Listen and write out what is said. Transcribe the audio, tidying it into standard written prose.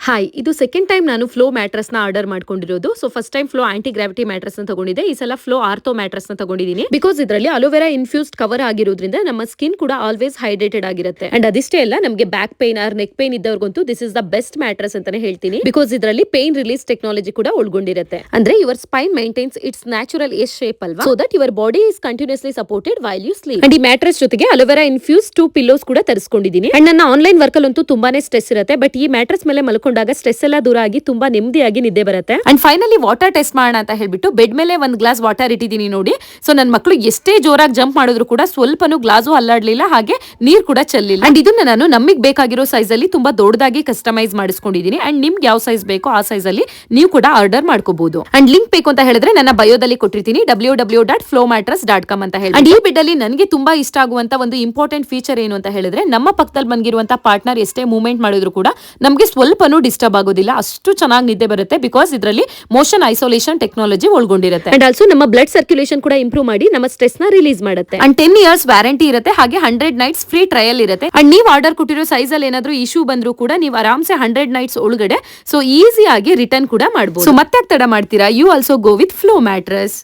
Hi, ಇದು second time ನಾನು Flo mattress ನ ಆರ್ಡರ್ ಮಾಡ್ಕೊಂಡಿರೋದು. So first time Flo anti gravity mattress ನ ತಗೊಂಡಿದ್ದೆ. ಈ ಸಲ ಫ್ಲೋ ಆರ್ಥೋ ಮ್ಯಾಟ್ರಸ್ ನ ತಗೊಂಡಿದ್ದೀನಿ. ಬಿಕಾಸ್ ಇದರಲ್ಲಿ ಅಲೋವೆರಾ ಇನ್ಫ್ಯೂಸ್ಡ್ ಕವರ್ ಆಗಿರೋದ್ರಿಂದ ನಮ್ಮ ಸ್ಕಿನ್ ಕೂಡ ಆಲ್ವೇಸ್ ಹೈಡ್ರೇಟೆಡ್ ಆಗಿರುತ್ತೆ. ಅಂಡ್ ಅದಿಷ್ಟೇ ಅಲ್ಲ, ನಮಗೆ back pain or neck pain ಇದ್ದವ್ರಿಗಂತೂ this is the best mattress ಅಂತಾನೆ ಹೇಳ್ತೀನಿ. ಬಿಕಾಸ್ ಇದರಲ್ಲಿ ಪೇನ್ ರಿಲೀಸ್ ಟೆಕ್ನಾಲಜಿ ಕೂಡ ಒಳಗೊಂಡಿರುತ್ತೆ. ಅಂದ್ರೆ your spine maintains its natural S shape ಅಲ್ವಾ, so that your body is continuously supported while you sleep. And ಈ mattress ಜೊತೆಗೆ ಅಲೋವೆರಾ ಇನ್ಫ್ಯೂಸ್ 2 ಪಿಲ್ಲೋಸ್ ಕೂಡ ತರಿಸ್ಕೊಂಡಿದ್ದೀನಿ. ಅಂಡ್ ನನ್ನ ಆನ್ಲೈನ್ ವರ್ಕ್ ಅಲ್ಲಂತೂ ತುಂಬಾನೇ ಸ್ಟ್ರೆಸ್ ಇರುತ್ತೆ, ಬಟ್ ಈ ಮ್ಯಾಟ್ರಸ್ ಮೇಲೆ ಮಲ್ಕೊಂಡಾಗ ಸ್ಟ್ರೆಸ್ ಎಲ್ಲ ದೂರ ಆಗಿ ತುಂಬಾ ನೆಮ್ಮದಿಯಾಗಿ ನಿದ್ದೆ ಬರುತ್ತೆ. ಅಂಡ್ ಫೈನಲಿ ವಾಟರ್ ಟೆಸ್ಟ್ ಮಾಡೋಣ ಅಂತ ಹೇಳ್ಬಿಟ್ಟು ಬೆಡ್ ಮೇಲೆ ಒಂದು ಗ್ಲಾಸ್ ವಾಟರ್ ಇಟ್ಟಿದ್ದೀನಿ ನೋಡಿ. ಸೊ ನನ್ನ ಮಕ್ಕಳು ಎಷ್ಟೇ ಜೋರಾಗಿ ಜಂಪ್ ಮಾಡಿದ್ರು ಕೂಡ ಸ್ವಲ್ಪನೂ ಗ್ಲಾಸು ಅಲ್ಲಾಡ್ಲಿಲ್ಲ, ಹಾಗೆ ನೀರ್ ಕೂಡ ಚೆಲ್ಲಿಲ್ಲ. ಅಂಡ್ ಇದನ್ನ ನಾನು ನಮಗೆ ಬೇಕಾಗಿರೋ ಸೈಜ್ ಅಲ್ಲಿ ತುಂಬಾ ದೊಡ್ಡದಾಗಿ ಕಸ್ಟಮೈಸ್ ಮಾಡಿಸ್ಕೊಂಡಿದ್ದೀನಿ. ಅಂಡ್ ನಿಮ್ಗೆ ಯಾವ ಸೈಜ್ ಬೇಕೋ ಆ ಸೈಜ್ ಅಲ್ಲಿ ನೀವು ಕೂಡ ಆರ್ಡರ್ ಮಾಡ್ಕೋಬಹುದು. ಅಂಡ್ ಲಿಂಕ್ ಬೇಕು ಅಂತ ಹೇಳಿದ್ರೆ ನನ್ನ ಬಯೋದಲ್ಲಿ ಕೊಟ್ಟಿರ್ತೀನಿ, www.flowmattress.com ಅಂತ ಹೇಳಿ. ಅಂಡ್ ಈ ಬೆಡ್ ಅಲ್ಲಿ ನನಗೆ ತುಂಬಾ ಇಷ್ಟ ಆಗುವಂತ ಒಂದು ಇಂಪಾರ್ಟೆಂಟ್ ಫೀಚರ್ ಏನು ಅಂತ ಹೇಳಿದ್ರೆ, ನಮ್ಮ ಪಕ್ಕದಲ್ಲಿ ಬಂದಿರುವಂತ ಪಾರ್ಟ್ನರ್ ಎಷ್ಟೇ ಮೂವ್ಮೆಂಟ್ ಮಾಡಿದ್ರು ಕೂಡ ನಮಗೆ ಸ್ವಲ್ಪನೂ ಡಿಸ್ಟರ್ಬ್ ಆಗೋದಿಲ್ಲ, ಅಷ್ಟು ಚೆನ್ನಾಗಿ ನಿದ್ದೆ ಬರುತ್ತೆ. ಬಿಕಾಸ್ ಇದರಲ್ಲಿ ಮೋಷನ್ ಐಸೋಲೇಷನ್ ಟೆಕ್ನಾಲಜಿ ಒಳಗೊಂಡಿರುತ್ತೆ. ಅಂಡ್ ಆಲ್ಸೋ ನಮ್ಮ ಬ್ಲಡ್ ಸರ್ಕ್ಯುಲೇಷನ್ ಕೂಡ ಇಂಪ್ರೂವ್ ಮಾಡಿ ನಮ್ಮ ಸ್ಟ್ರೆಸ್ ನ ರಿಲೀಸ್ ಮಾಡುತ್ತೆ. ಅಂಡ್ 10 ಇಯರ್ಸ್ ವ್ಯಾರಂಟಿ ಇರುತ್ತೆ, ಹಾಗೆ 100 ನೈಟ್ಸ್ ಫ್ರೀ ಟ್ರಯಲ್ ಇರುತ್ತೆ. ಅಂಡ್ ನೀವು ಆರ್ಡರ್ ಕೊಟ್ಟಿರೋ ಸೈಜ್ ಅಲ್ಲಿ ಏನಾದ್ರೂ ಇಶ್ಯೂ ಬಂದ್ರು ಕೂಡ ನೀವು ಆರಾಮ್ಸೆ 100 ನೈಟ್ಸ್ ಒಳಗಡೆ ಸೊ ಈಸಿ ಆಗಿ ರಿಟರ್ನ್ ಕೂಡ ಮಾಡಬಹುದು. ಸೊ ಮತ್ತೆ ತಡ ಮಾಡ್ತೀರಾ, you also go with flow mattress.